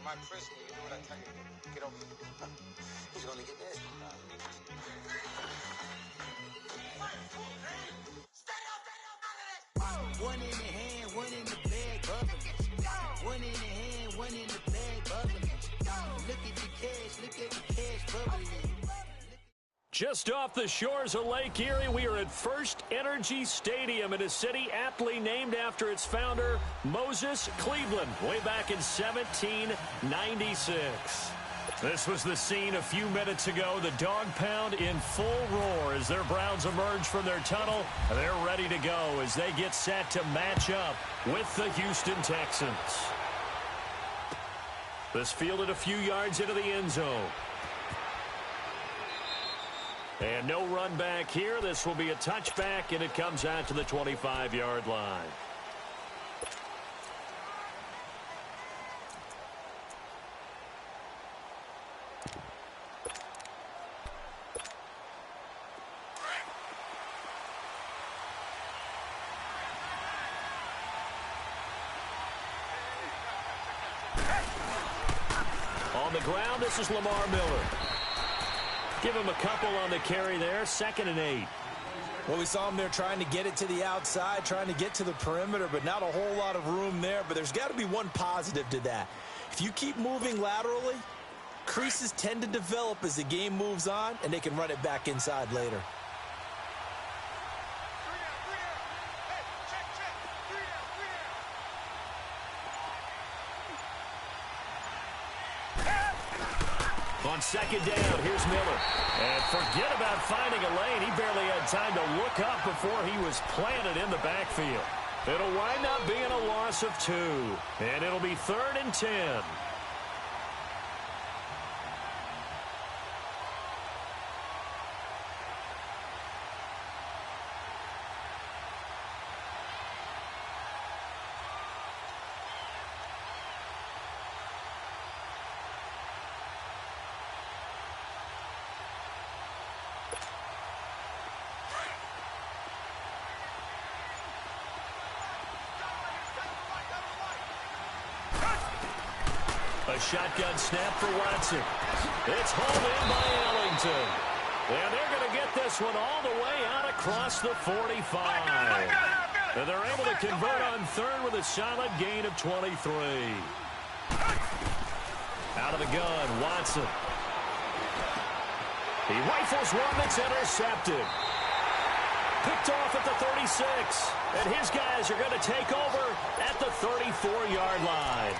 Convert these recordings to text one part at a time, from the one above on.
my Chris, when you do what I tell you to. Get over here. He's going to get this. One in the hand, one in the bag, bubbling. One in the hand, one in the bag, bubbling. Look at the cash, look at the cash bubbling. Just off the shores of Lake Erie, we are at First Energy Stadium in a city aptly named after its founder, Moses Cleveland, way back in 1796. This was the scene a few minutes ago. The dog pound in full roar as their Browns emerge from their tunnel. They're ready to go as they get set to match up with the Houston Texans. This fielded a few yards into the end zone. And no run back here. This will be a touchback, and it comes out to the 25-yard line. On the ground, this is Lamar Miller. Give him a couple on the carry there, 2nd and 8. Well, we saw him there trying to get it to the outside, trying to get to the perimeter, but not a whole lot of room there. But there's got to be one positive to that. If you keep moving laterally, creases tend to develop as the game moves on, and they can run it back inside later. On 2nd down, here's Miller. And forget about finding a lane. He barely had time to look up before he was planted in the backfield. It'll wind up being a loss of 2. And it'll be 3rd and 10. A shotgun snap for Watson. It's hauled in by Ellington. And they're going to get this one all the way out across the 45. And they're able to convert on 3rd with a solid gain of 23. Out of the gun, Watson. He rifles one that's intercepted. Picked off at the 36. And his guys are going to take over at the 34-yard line.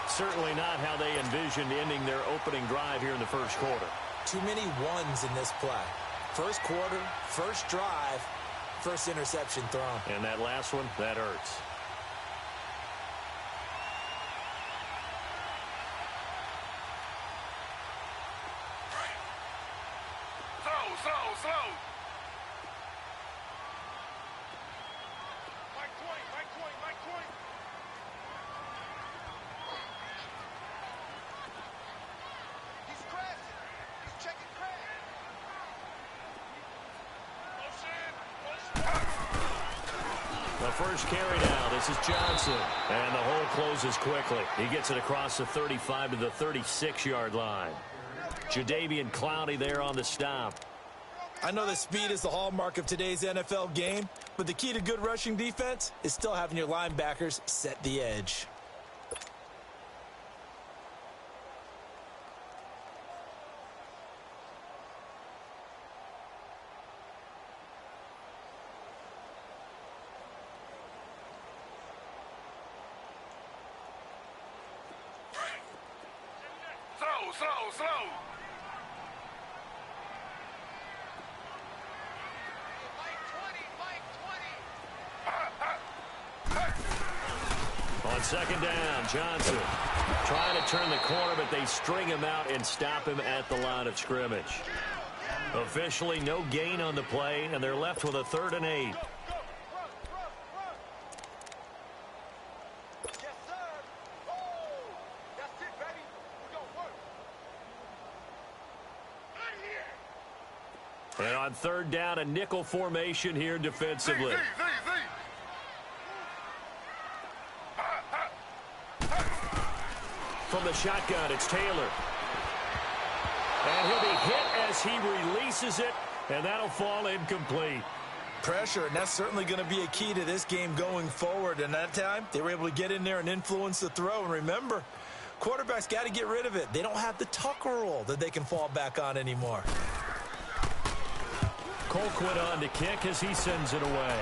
Certainly not how they envisioned ending their opening drive here in the first quarter. Too many ones in this play. First quarter, first drive, first interception thrown. And that last one, that hurts. Slow. Mike 20. He's crashing. He's checking crash. The first carry now. This is Johnson. And the hole closes quickly. He gets it across the 35 to the 36-yard line. Jadeveon Clowney there on the stop. I know that speed is the hallmark of today's NFL game, but the key to good rushing defense is still having your linebackers set the edge. Slow. On 2nd down, Johnson trying to turn the corner, but they string him out and stop him at the line of scrimmage. Officially no gain on the play, and they're left with a 3rd and 8. And on 3rd down, a nickel formation here defensively. From the shotgun, it's Taylor. And he'll be hit as he releases it, and that'll fall incomplete. Pressure, and that's certainly going to be a key to this game going forward. And that time, they were able to get in there and influence the throw. And remember, quarterbacks got to get rid of it. They don't have the Tucker rule that they can fall back on anymore. Colquitt on to kick as he sends it away.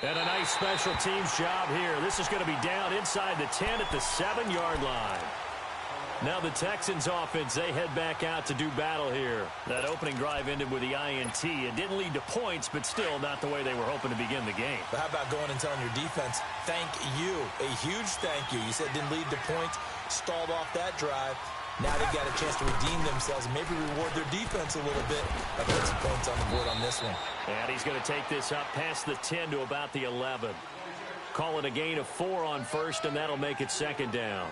And a nice special teams job here. This is going to be down inside the 10 at the 7-yard line. Now the Texans offense, they head back out to do battle here. That opening drive ended with the INT. It didn't lead to points, but still not the way they were hoping to begin the game. But how about going and telling your defense, thank you, a huge thank you. You said it didn't lead to points, stalled off that drive. Now they've got a chance to redeem themselves and maybe reward their defense a little bit by putting some points on the board on this one. And he's going to take this up past the 10 to about the 11. Call it a gain of 4 on first, and that'll make it second down.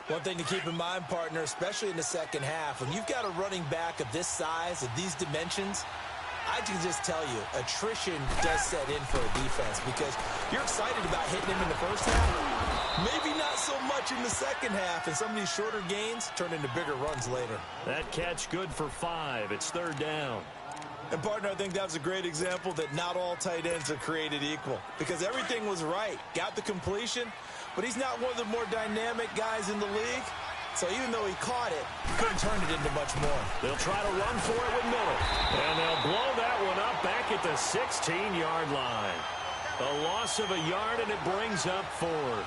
One thing to keep in mind, partner, especially in the second half, when you've got a running back of this size, of these dimensions, I can just tell you, attrition does set in for a defense because you're excited about hitting him in the first half. Maybe not so much in the second half, and some of these shorter gains turn into bigger runs later. That catch good for 5. It's third down. And, partner, I think that was a great example that not all tight ends are created equal because everything was right. Got the completion, but he's not one of the more dynamic guys in the league. So even though he caught it, he couldn't turn it into much more. They'll try to run for it with Miller. And they'll blow that one up back at the 16-yard line. A loss of a yard, and it brings up 4th.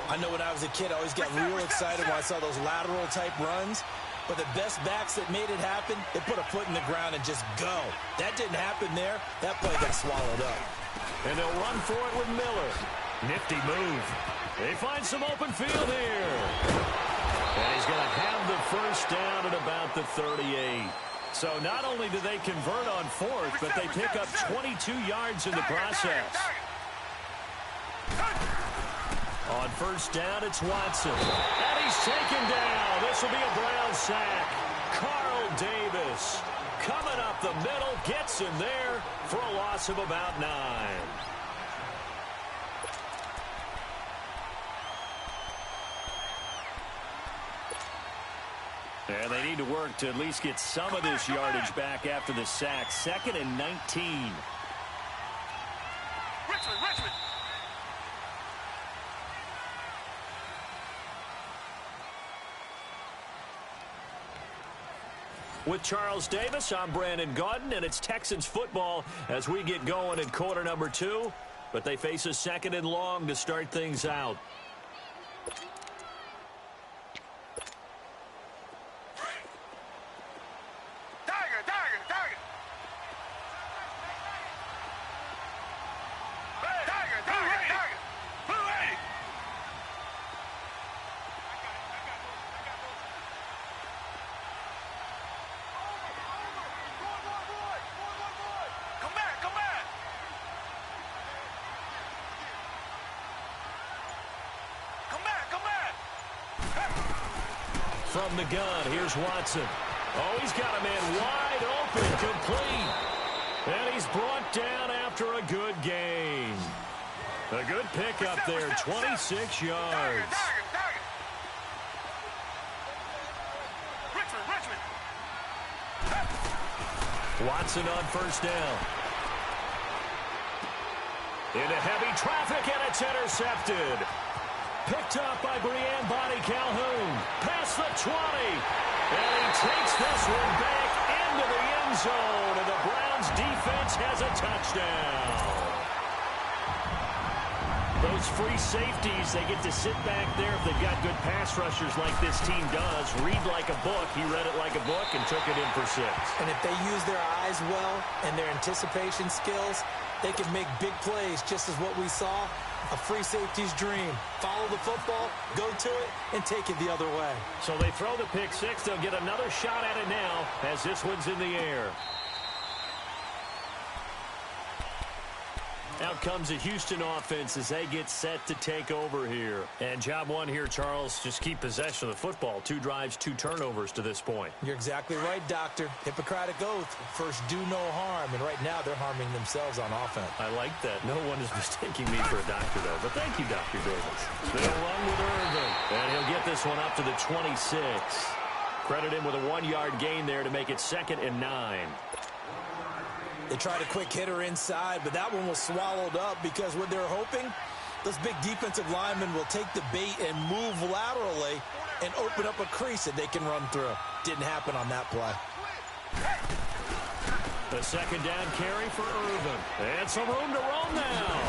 I know when I was a kid, I always got real excited when I saw those lateral-type runs. But the best backs that made it happen, they put a foot in the ground and just go. That didn't happen there. That play got swallowed up. And they'll run for it with Miller. Nifty move. They find some open field here. And he's going to have the first down at about the 38. So not only do they convert on 4th, but they pick up 22 yards in the process. On first down, it's Watson. And he's taken down. This will be a Brown sack. Carl Davis coming up the middle, gets him there for a loss of about 9. And they need to work to at least get some of this yardage back after the sack. 2nd and 19. Richmond. With Charles Davis, I'm Brandon Gaudin, and it's Texans football as we get going in quarter number 2. But they face a 2nd and long to start things out. From the gun, here's Watson. Oh, he's got a man wide open, complete. And he's brought down after a good gain. A good pickup there, 26 yards. Richmond. Watson on first down. Into heavy traffic, and it's intercepted. Picked up by Brianne Bonnie Calhoun. Past the 20. And he takes this one back into the end zone. And the Browns defense has a touchdown. Those free safeties, they get to sit back there if they've got good pass rushers like this team does. Read like a book. He read it like a book and took it in for 6. And if they use their eyes well and their anticipation skills, they can make big plays, just as what we saw. A free safety's dream. Follow the football, go to it, and take it the other way. So they throw the pick 6. They'll get another shot at it now as this one's in the air. Out comes the Houston offense as they get set to take over here. And job one here, Charles, just keep possession of the football. 2 drives, 2 turnovers to this point. You're exactly right, Doctor. Hippocratic oath. First, do no harm. And right now, they're harming themselves on offense. I like that. No one is mistaking me for a doctor, though. But thank you, Dr. Davis. They'll run with Irvin. And he'll get this one up to the 26. Credit him with a 1-yard gain there to make it 2nd and 9. They tried a quick hitter inside, but that one was swallowed up because what they're hoping, those big defensive linemen will take the bait and move laterally and open up a crease that they can run through. Didn't happen on that play. The 2nd down carry for Irvin. And some room to roam now.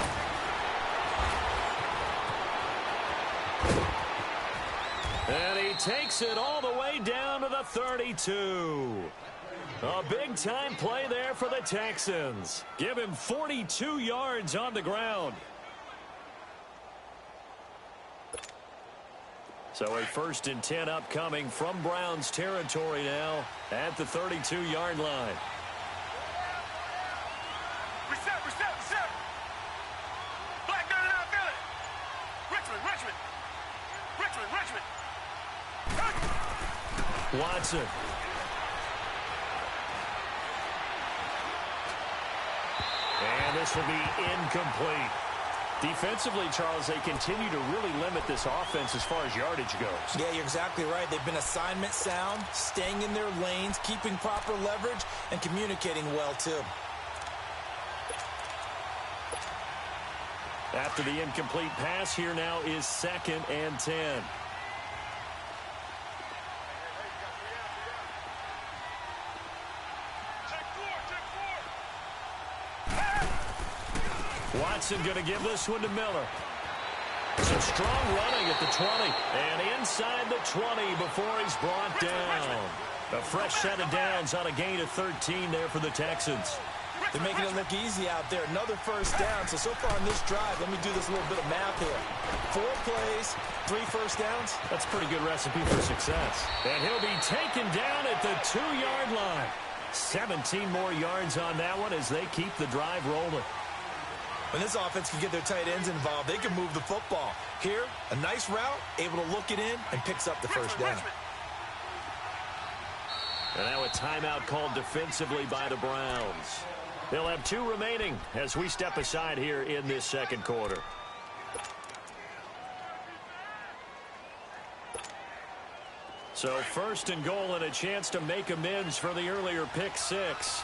And he takes it all the way down to the 32. A big-time play there for the Texans. Give him 42 yards on the ground. So a 1st and 10 upcoming from Browns territory now at the 32-yard line. Reset. Black 99 Philly. Richmond. Watson. And this will be incomplete. Defensively, Charles, they continue to really limit this offense as far as yardage goes. Yeah, you're exactly right. They've been assignment sound, staying in their lanes, keeping proper leverage, and communicating well, too. After the incomplete pass, here now is 2nd and 10. Watson going to give this one to Miller. Some strong running at the 20. And inside the 20 before he's brought down. A fresh set of downs on a gain of 13 there for the Texans. They're making it look easy out there. Another 1st down. So far on this drive, let me do this little bit of math here. 4 plays, 3 first downs. That's a pretty good recipe for success. And he'll be taken down at the 2-yard line. 17 more yards on that one as they keep the drive rolling. When this offense can get their tight ends involved, they can move the football. Here, a nice route, able to look it in, and picks up the 1st down. And now a timeout called defensively by the Browns. They'll have 2 remaining as we step aside here in this 2nd quarter. So 1st and goal and a chance to make amends for the earlier pick 6.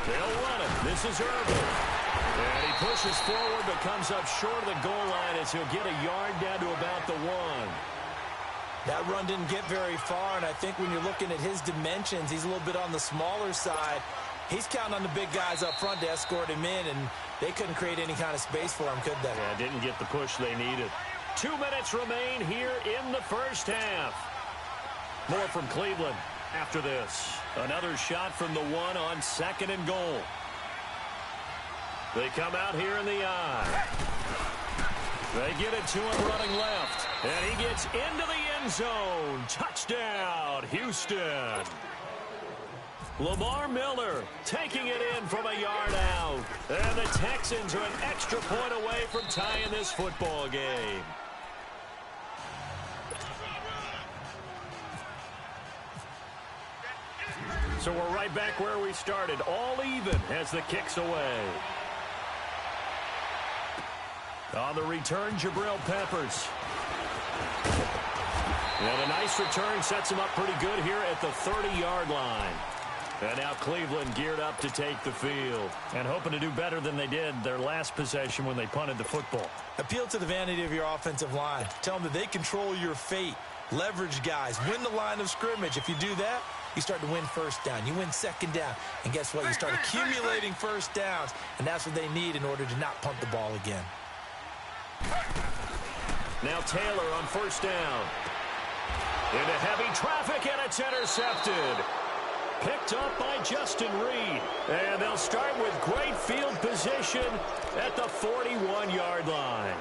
They'll run it. This is Irvin. And he pushes forward but comes up short of the goal line as he'll get a yard down to about the 1. That run didn't get very far, and I think when you're looking at his dimensions, he's a little bit on the smaller side. He's counting on the big guys up front to escort him in, and they couldn't create any kind of space for him, could they? Yeah, didn't get the push they needed. 2 minutes remain here in the 1st half. More from Cleveland after this. Another shot from the 1 on 2nd and goal. They come out here in the eye. They get it to him running left. And he gets into the end zone. Touchdown, Houston. Lamar Miller taking it in from a yard out. And the Texans are an extra point away from tying this football game. So we're right back where we started. All even as the kick's away. On the return, Jabril Peppers. And a nice return sets him up pretty good here at the 30-yard line. And now Cleveland geared up to take the field and hoping to do better than they did their last possession when they punted the football. Appeal to the vanity of your offensive line. Tell them that they control your fate. Leverage guys. Win the line of scrimmage. If you do that, you start to win 1st down. You win 2nd down. And guess what? You start accumulating 1st downs. And that's what they need in order to not punt the ball again. Now Taylor on 1st down. Into heavy traffic, and it's intercepted. picked up by Justin Reed. And they'll start with great field position at the 41-yard line.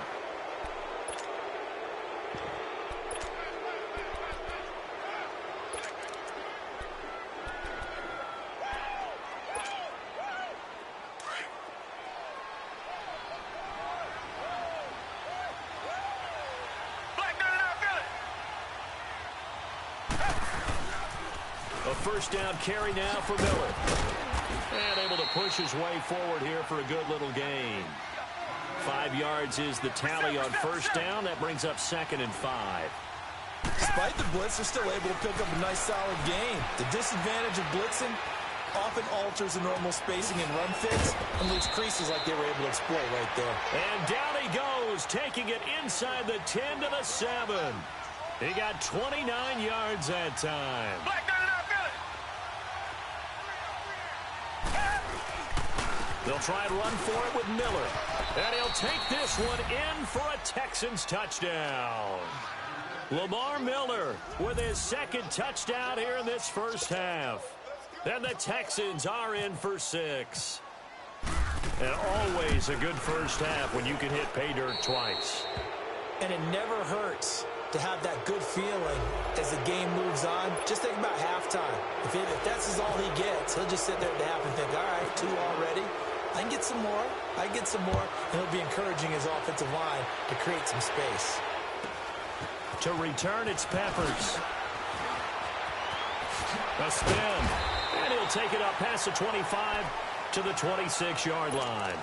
A first down carry now for Miller. And able to push his way forward here for a good little gain. 5 yards is the tally on first down. That brings up 2nd and 5. Despite the blitz, they're still able to pick up a nice, solid gain. The disadvantage of blitzing often alters the normal spacing and run fits and leaves creases like they were able to exploit right there. And down he goes, taking it inside the 10 to the 7. He got 29 yards that time. They'll try and run for it with Miller. And he'll take this one in for a Texans touchdown. Lamar Miller with his 2nd touchdown here in this first half. And the Texans are in for 6. And always a good first half when you can hit pay dirt twice. And it never hurts to have that good feeling as the game moves on. Just think about halftime. If that's all he gets, he'll just sit there at the half and think, all right, 2 already. I can get some more. I can get some more. And he'll be encouraging his offensive line to create some space. To return, it's Peppers. A spin. And he'll take it up past the 25 to the 26-yard line.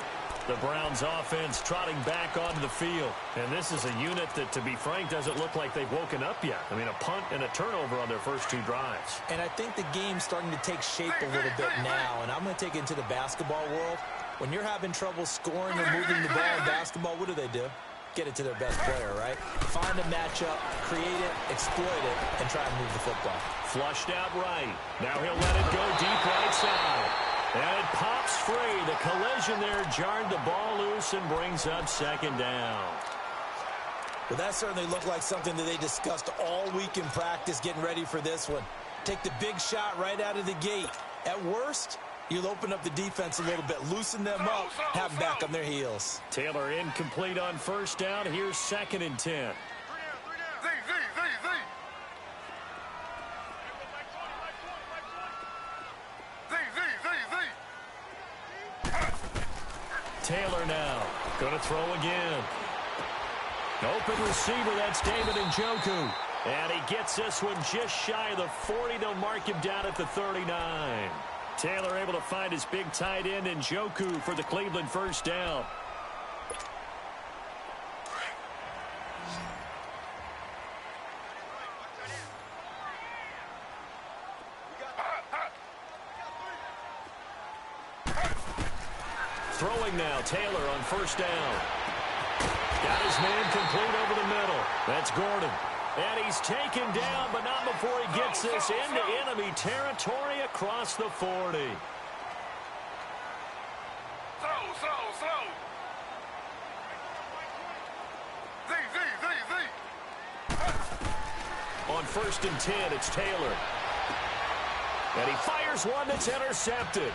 The Browns offense trotting back onto the field. And this is a unit that, to be frank, doesn't look like they've woken up yet. I mean, a punt and a turnover on their first 2 drives. And I think the game's starting to take shape a little bit now. And I'm going to take it into the basketball world. When you're having trouble scoring or moving the ball in basketball, what do? Get it to their best player, right? Find a matchup, create it, exploit it, and try and move the football. Flushed out right. Now he'll let it go deep right side. And it pops free. The collision there jarred the ball loose and brings up 2nd down. Well, that certainly looked like something that they discussed all week in practice getting ready for this one. Take the big shot right out of the gate. At worst, you'll open up the defense a little bit, loosen them up, have them back on their heels. Taylor incomplete on first down. Here's 2nd and 10. Taylor now going to throw again. Open receiver, that's David Njoku. And he gets this one just shy of the 40. They'll mark him down at the 39. Taylor able to find his big tight end Njoku for the Cleveland first down. Throwing now, Taylor on first down. Got his man complete over the middle. That's Gordon. And he's taken down, but not before he gets this into enemy territory across the 40. Slow. On 1st and 10, it's Taylor. And he fires one that's intercepted.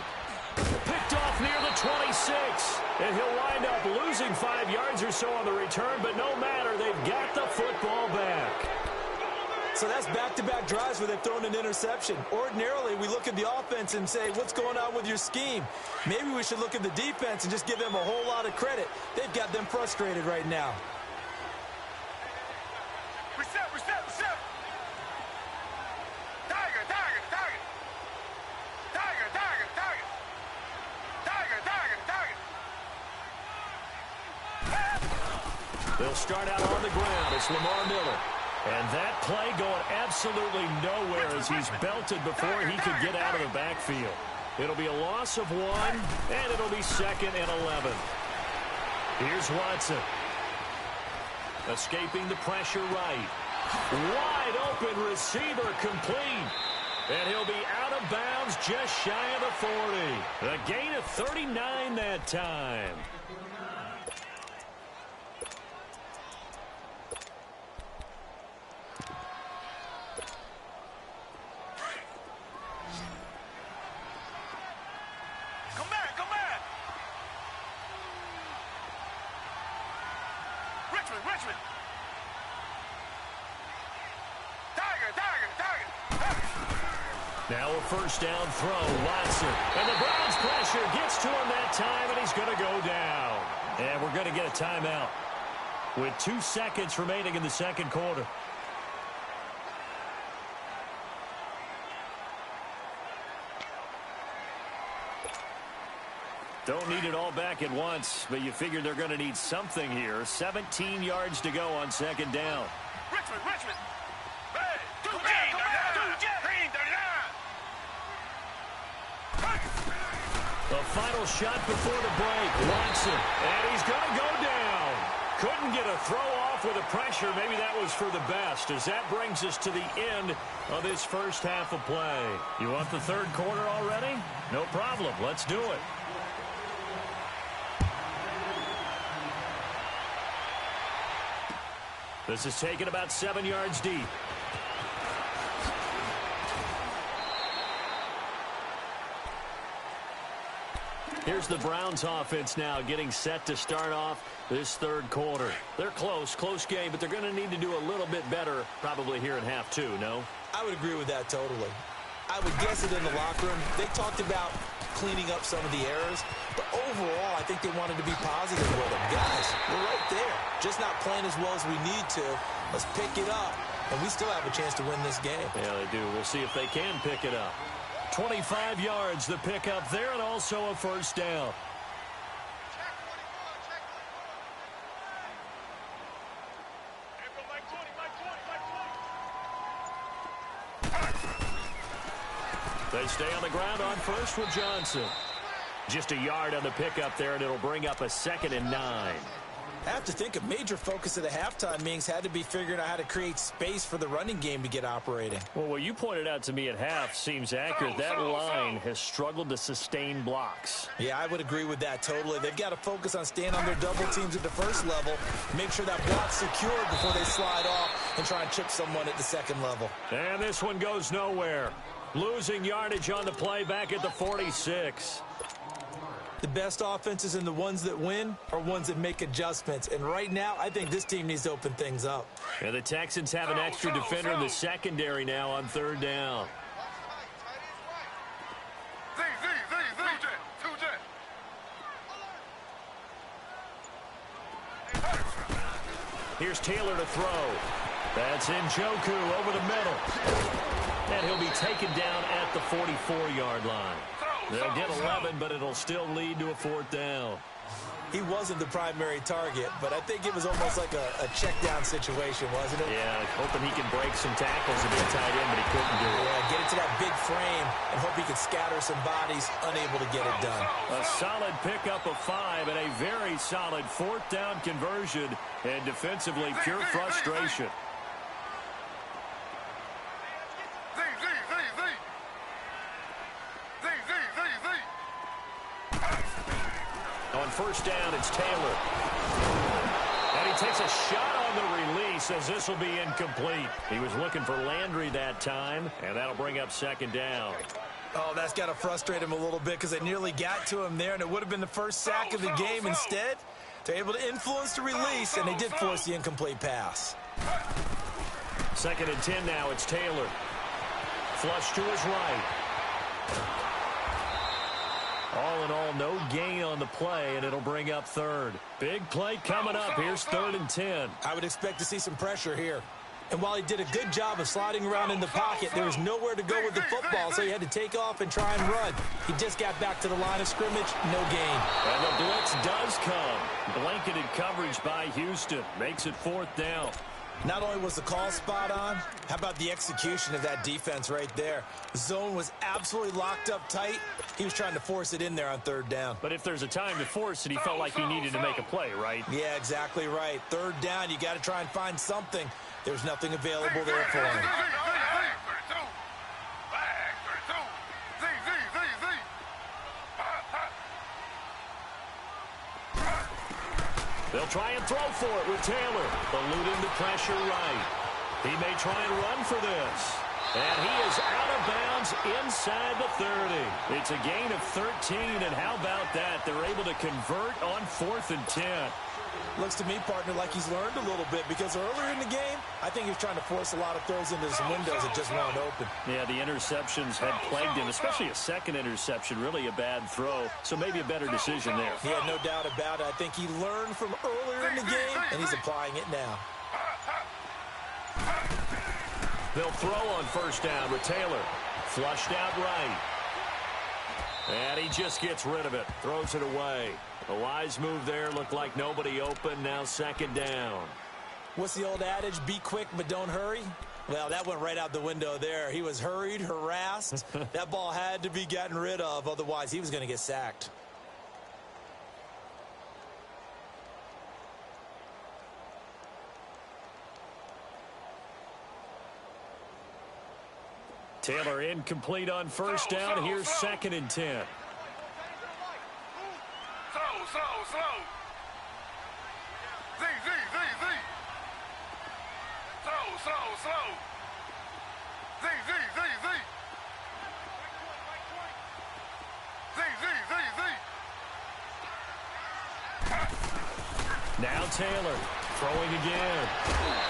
Picked off near the 26. And he'll wind up losing 5 yards or so on the return, but no matter, they've got the football back. So that's back-to-back drives where they've thrown an interception. Ordinarily, we look at the offense and say, what's going on with your scheme? Maybe we should look at the defense and just give them a whole lot of credit. They've got them frustrated right now. Reset. Tiger. They'll start out on the ground. It's Lamar Miller. And that play going absolutely nowhere as he's belted before he could get out of the backfield. It'll be a loss of 1, and it'll be 2nd and 11. Here's Watson. Escaping the pressure right. Wide open receiver complete. And he'll be out of bounds just shy of the 40. A gain of 39 that time. Richmond. Tiger. Now a first down throw, Watson. And the Browns' pressure gets to him that time, and he's going to go down. And we're going to get a timeout with 2 seconds remaining in the second quarter. Don't need it all back at once, but you figure they're going to need something here. 17 yards to go on second down. Richmond. Hey, The final shot before the break. Watson. And he's going to go down. Couldn't get a throw off with the pressure. Maybe that was for the best, as that brings us to the end of this first half of play. You want the third quarter already? No problem. Let's do it. This is taken about 7 yards deep. Here's the Browns offense now getting set to start off this third quarter. They're close game, but they're going to need to do a little bit better probably here in half two, no? I would agree with that totally. I would guess it in the locker room. They talked about cleaning up some of the errors, but overall, I think they wanted to be positive with them. Guys, we're right there. Just not playing as well as we need to. Let's pick it up, and we still have a chance to win this game. Yeah, they do. We'll see if they can pick it up. 25 yards the pickup there, and also a first down. They stay on the ground on first with Johnson. Just a yard on the pickup there, and it'll bring up a 2nd and 9. I have to think a major focus of the halftime meetings had to be figuring out how to create space for the running game to get operating. Well, what you pointed out to me at half seems accurate. That line has struggled to sustain blocks. Yeah, I would agree with that totally. They've got to focus on staying on their double teams at the first level, make sure that block's secured before they slide off and try and chip someone at the second level. And this one goes nowhere. Losing yardage on the play back at the 46. The best offenses and the ones that win are ones that make adjustments. And right now, I think this team needs to open things up. And the Texans have an extra defender in the secondary now on third down. Here's Taylor to throw. That's Njoku over the middle. And he'll be taken down at the 44-yard line. They'll get 11, but it'll still lead to a 4th down. He wasn't the primary target, but I think it was almost like a check-down situation, wasn't it? Yeah, hoping he can break some tackles a big tight end, but he couldn't do it. Yeah, get into that big frame and hope he can scatter some bodies, unable to get it done. A solid pickup of 5 and a very solid 4th down conversion, and defensively pure frustration. On first down, it's Taylor. And he takes a shot on the release as this will be incomplete. He was looking for Landry that time, and that'll bring up 2nd down. Oh, that's got to frustrate him a little bit because they nearly got to him there, and it would have been the first sack of the game. Instead, they're able to influence the release, and they did force the incomplete pass. 2nd and 10 now, it's Taylor. Flush to his right. All in all, no gain on the play, and it'll bring up 3rd. Big play coming up. Here's 3rd and 10. I would expect to see some pressure here. And while he did a good job of sliding around in the pocket, there was nowhere to go with the football, so he had to take off and try and run. He just got back to the line of scrimmage, no gain. And the blitz does come. Blanketed coverage by Houston. Makes it 4th down. Not only was the call spot on, how about the execution of that defense right there? The zone was absolutely locked up tight. He was trying to force it in there on 3rd down. But if there's a time to force it, he felt like he needed to make a play, right? Yeah, exactly right. 3rd down, you got to try and find something. There's nothing available there for him. They'll try and throw for it with Taylor. Eluding the pressure right. He may try and run for this. And he is out of bounds inside the 30. It's a gain of 13, and how about that? They're able to convert on 4th and 10. Looks to me, partner, like he's learned a little bit because earlier in the game, I think he was trying to force a lot of throws into some windows that just weren't open. Yeah, the interceptions had plagued him, especially a second interception, really a bad throw. So maybe a better decision there. Yeah, no doubt about it. I think he learned from earlier in the game, and he's applying it now. They'll throw on first down with Taylor. Flushed out right. And he just gets rid of it. Throws it away. A wise move there. Looked like nobody open. Now second down. What's the old adage? Be quick, but don't hurry. Well, that went right out the window there. He was hurried, harassed. That ball had to be gotten rid of. Otherwise, he was going to get sacked. Taylor incomplete on first down. Here's second and 10. Slow. Z. Slow. Z. Now Taylor throwing again.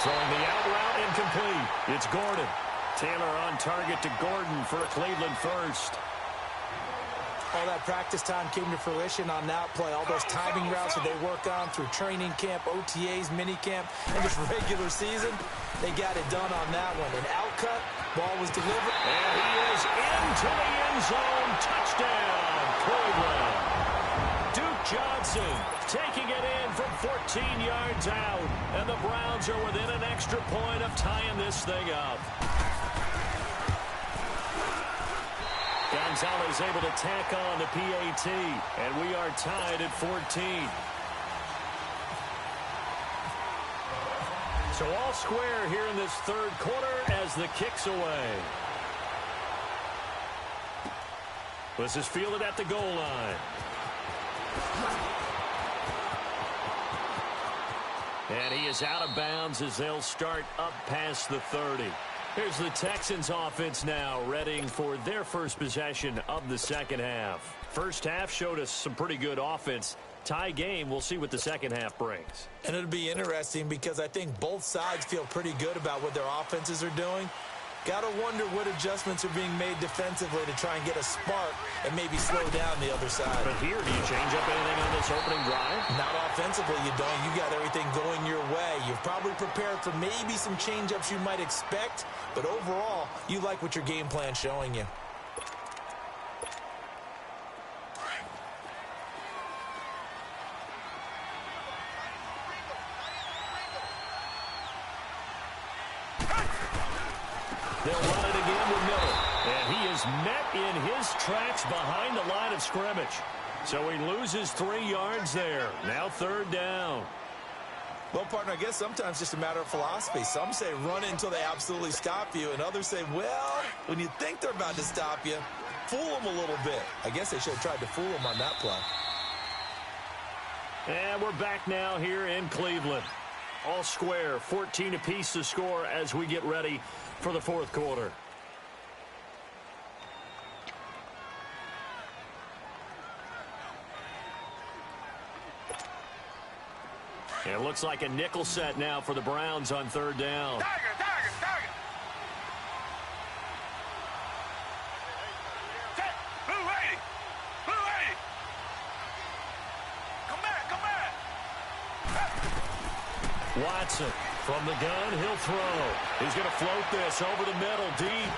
Throwing the out route incomplete. It's Gordon. Taylor on target to Gordon for a Cleveland first. All that practice time came to fruition on that play. All those timing routes that they work on through training camp, OTAs, minicamp, and just regular season, they got it done on that one. An out cut, ball was delivered. And he is into the end zone. Touchdown, Cleveland. Duke Johnson taking it in from 14 yards out. And the Browns are within an extra point of tying this thing up. Gonzalez able to tack on the PAT, and we are tied at 14. So all square here in this third quarter as the kick's away. This is fielded at the goal line. And he is out of bounds as they'll start up past the 30. Here's the Texans offense now, readying for their first possession of the second half. First half showed us some pretty good offense. Tie game, we'll see what the second half brings. And it'll be interesting because I think both sides feel pretty good about what their offenses are doing. Got to wonder what adjustments are being made defensively to try and get a spark and maybe slow down the other side. But here, do you change up anything on this opening drive? Not offensively, you don't. You got everything going your way. You've probably prepared for maybe some change-ups you might expect, but overall, you like what your game plan's showing you. They'll run it again with Miller. And he is met in his tracks behind the line of scrimmage. So he loses 3 yards there. Now third down. Well, partner, I guess sometimes just a matter of philosophy. Some say run it until they absolutely stop you, and others say, well, when you think they're about to stop you, fool them a little bit. I guess they should have tried to fool them on that play. And we're back now here in Cleveland. All square, 14 apiece to score as we get ready for the fourth quarter. It looks like a nickel set now for the Browns on third down. Tiger. Blue 80. Come back. Watson from the gun, he'll throw. He's going to float this over the middle deep.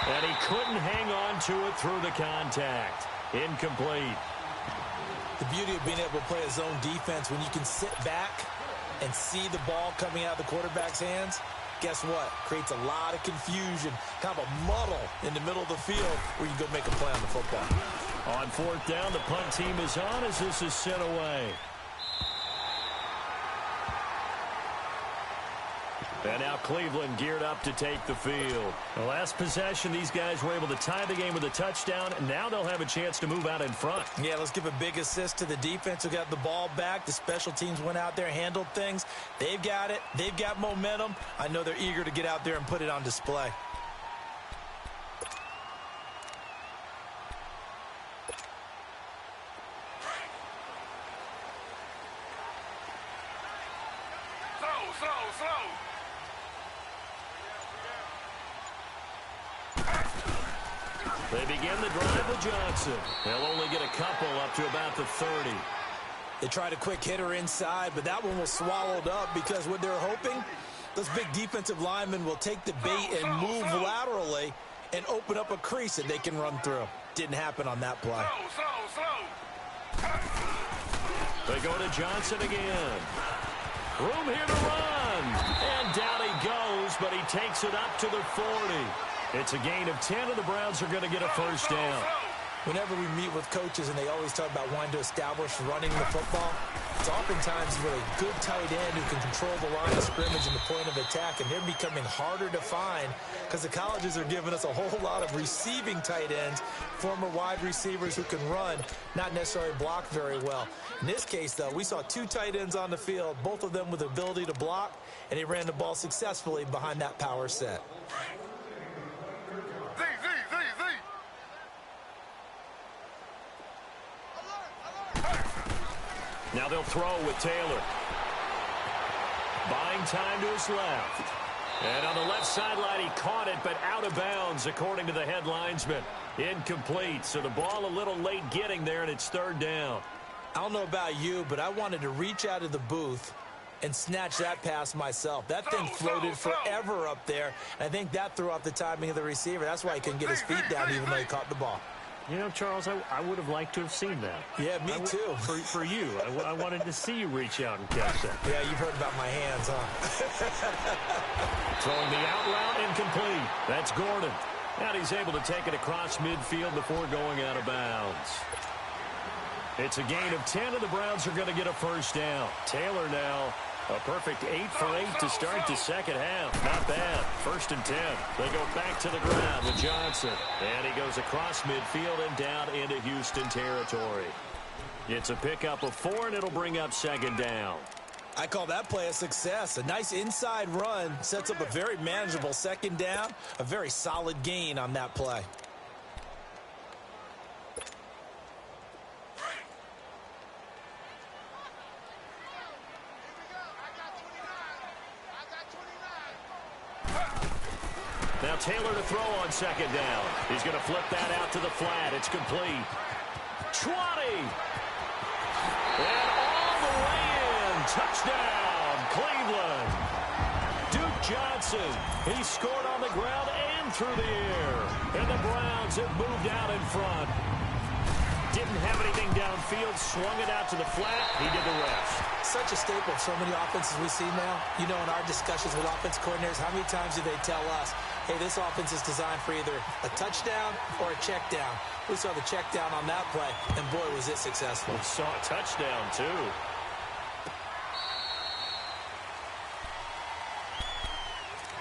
And he couldn't hang on to it through the contact. Incomplete. The beauty of being able to play a zone defense when you can sit back and see the ball coming out of the quarterback's hands, guess what? Creates a lot of confusion, kind of a muddle in the middle of the field where you go make a play on the football. On fourth down, the punt team is on as this is sent away. And now Cleveland geared up to take the field. The last possession, these guys were able to tie the game with a touchdown, and now they'll have a chance to move out in front. Yeah, let's give a big assist to the defense who got the ball back. The special teams went out there, handled things. They've got it. They've got momentum. I know they're eager to get out there and put it on display. They begin the drive with Johnson. They'll only get a couple up to about the 30. They tried a quick hitter inside, but that one was swallowed up because what they're hoping, those big defensive linemen will take the bait and move laterally and open up a crease that they can run through. Didn't happen on that play. They go to Johnson again. Room here to run. And down he goes, but he takes it up to the 40. It's a gain of 10, and the Browns are going to get a first down. Whenever we meet with coaches and they always talk about wanting to establish running the football, it's oftentimes with a good tight end who can control the line of scrimmage and the point of attack, and they're becoming harder to find because the colleges are giving us a whole lot of receiving tight ends, former wide receivers who can run, not necessarily block very well. In this case, though, we saw two tight ends on the field, both of them with the ability to block, and they ran the ball successfully behind that power set. Now they'll throw with Taylor. Buying time to his left. And on the left sideline, he caught it, but out of bounds, according to the head linesman. Incomplete, so the ball a little late getting there, and it's third down. I don't know about you, but I wanted to reach out of the booth and snatch that pass myself. That thing floated forever up there, and I think that threw off the timing of the receiver. That's why he couldn't get his feet down even though he caught the ball. You know, Charles, I would have liked to have seen that. Yeah, me too. For you. I wanted to see you reach out and catch that. Yeah, you've heard about my hands, huh? Throwing the out route incomplete. That's Gordon. And he's able to take it across midfield before going out of bounds. It's a gain of 10, and the Browns are going to get a first down. Taylor now, a perfect 8 for 8 to start the second half. Not bad. First and 10. They go back to the ground with Johnson. And he goes across midfield and down into Houston territory. It's a pickup of 4, and it'll bring up second down. I call that play a success. A nice inside run sets up a very manageable second down. A very solid gain on that play. Now Taylor to throw on second down. He's going to flip that out to the flat. It's complete. 20. And all the way in. Touchdown, Cleveland. Duke Johnson. He scored on the ground and through the air. And the Browns have moved out in front. Didn't have anything downfield, swung it out to the flat. He did the rest. Such a staple of so many offenses we see now. You know, in our discussions with offense coordinators, how many times do they tell us, hey, this offense is designed for either a touchdown or a check down. We saw the check down on that play, and boy, was it successful. We saw a touchdown, too.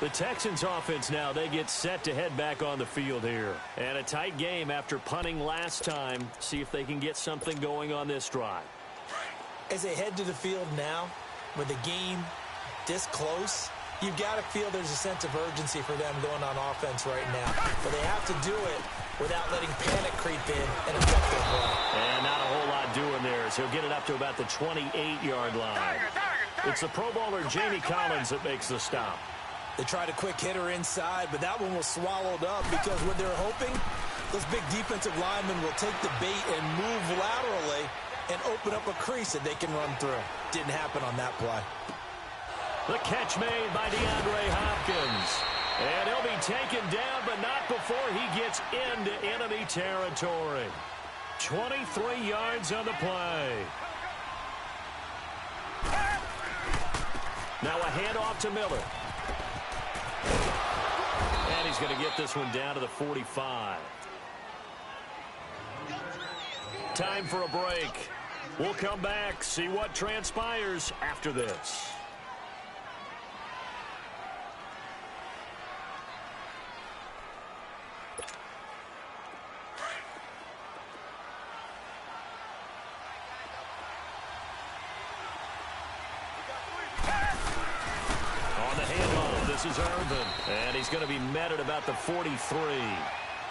The Texans offense now, they get set to head back on the field here. And a tight game after punting last time. See if they can get something going on this drive. As they head to the field now, with the game this close, you've got to feel there's a sense of urgency for them going on offense right now. But they have to do it without letting panic creep in and affect their play. And not a whole lot doing there, so he'll get it up to about the 28-yard line. It's the Pro Bowler Jamie Collins that makes the stop. They tried a quick hitter inside, but that one was swallowed up because what they're hoping, those big defensive linemen will take the bait and move laterally and open up a crease that they can run through. Didn't happen on that play. The catch made by DeAndre Hopkins. And he'll be taken down, but not before he gets into enemy territory. 23 yards on the play. Now a handoff to Miller. And he's going to get this one down to the 45. Time for a break. We'll come back, see what transpires after this. On the handoff, this is Irvin. And he's going to be met at about the 43.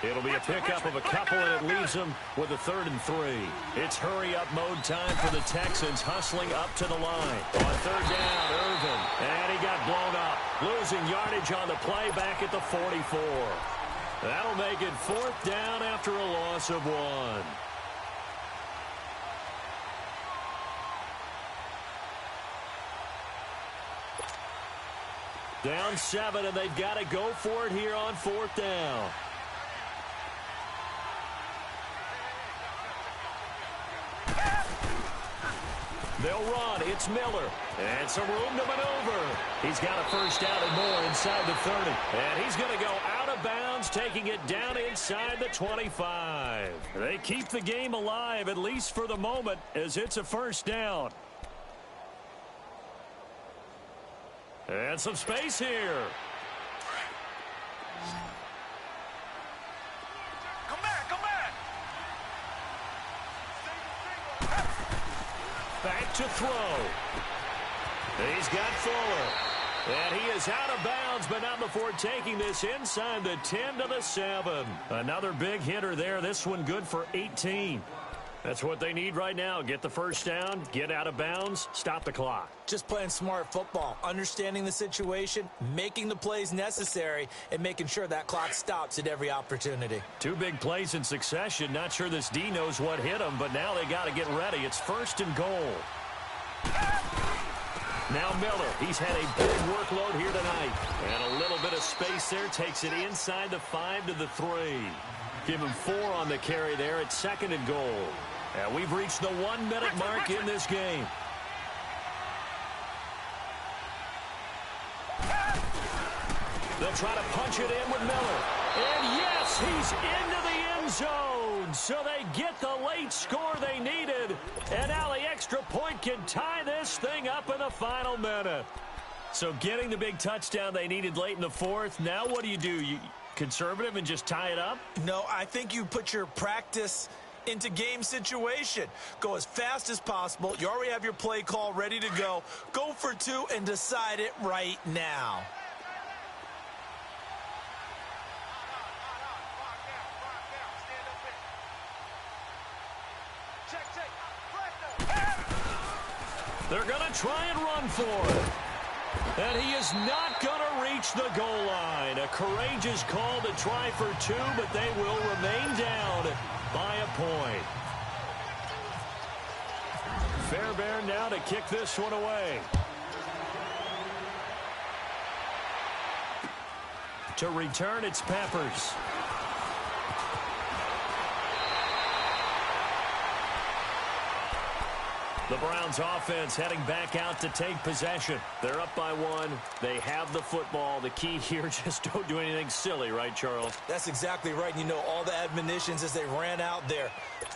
It'll be a pickup of a couple, and it leaves them with a 3rd and 3. It's hurry-up mode time for the Texans, hustling up to the line. On 3rd down, Irvin, and he got blown up. Losing yardage on the play back at the 44. That'll make it 4th down after a loss of 1. Down 7, and they've got to go for it here on 4th down. They'll run. It's Miller. And some room to maneuver. He's got a 1st down and more inside the 30. And he's going to go out of bounds, taking it down inside the 25. They keep the game alive, at least for the moment, as it's a 1st down. And some space here. Come back, come back. Back to throw. He's got Fuller. And he is out of bounds, but not before taking this inside the 10 to the 7. Another big hitter there. This one good for 18. That's what they need right now. Get the 1st down, get out of bounds, stop the clock. Just playing smart football, understanding the situation, making the plays necessary, and making sure that clock stops at every opportunity. 2 big plays in succession. Not sure this D knows what hit him, but now they got to get ready. It's 1st and goal. Now Miller, he's had a big workload here tonight. And a little bit of space there, takes it inside the 5 to the 3. Give him 4 on the carry there at 2nd and goal. And we've reached the 1-minute mark in this game. They'll try to punch it in with Miller. And yes, he's into the end zone. So they get the late score they needed. And now the extra point can tie this thing up in the final minute. So getting the big touchdown they needed late in the 4th. Now what do? You conservative and just tie it up? No, I think you put your practice into game situation. Go as fast as possible. You already have your play call ready to go. Go for 2 and decide it right now. They're going to try and run for it. And he is not going to reach the goal line. A courageous call to try for 2, but they will remain down by a point. Fairbairn now to kick this one away. To return, it's Peppers. The Browns offense heading back out to take possession. They're up by 1. They have the football. The key here, just don't do anything silly, right, Charles? That's exactly right. And you know, all the admonitions as they ran out there.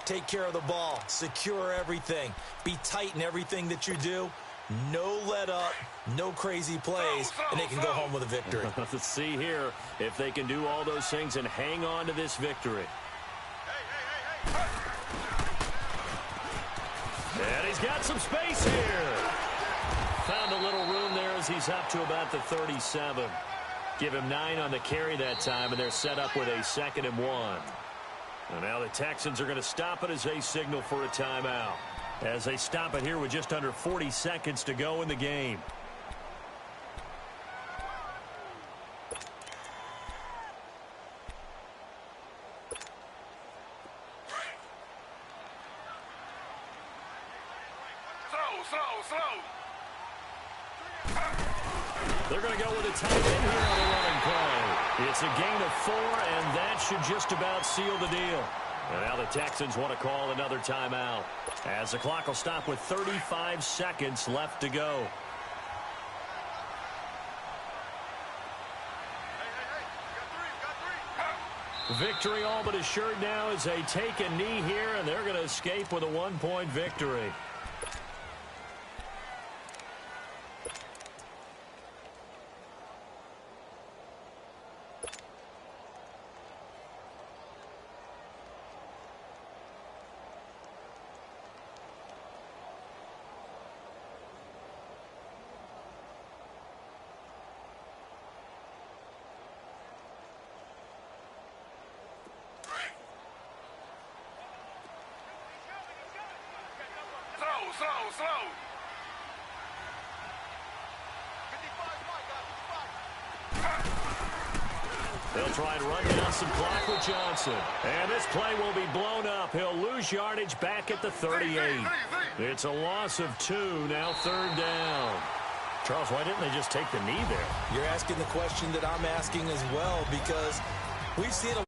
Take care of the ball. Secure everything. Be tight in everything that you do. No let up. No crazy plays. And they can go home with a victory. Let's see here if they can do all those things and hang on to this victory. And he's got some space here. Found a little room there as he's up to about the 37. Give him 9 on the carry that time, and they're set up with a 2nd and 1. And now the Texans are going to stop it as they signal for a timeout. As they stop it here with just under 40 seconds to go in the game. They're going to go with a tight end here on the running play. It's a gain of 4, and that should just about seal the deal. And now the Texans want to call another timeout, as the clock will stop with 35 seconds left to go. Victory all but assured now as they take a knee here, and they're going to escape with a 1-point victory. slow. They'll try and run down some clock with Johnson. And this play will be blown up. He'll lose yardage back at the 38. It's a loss of 2, now 3rd down. Charles, why didn't they just take the knee there? You're asking the question that I'm asking as well, because we've seen a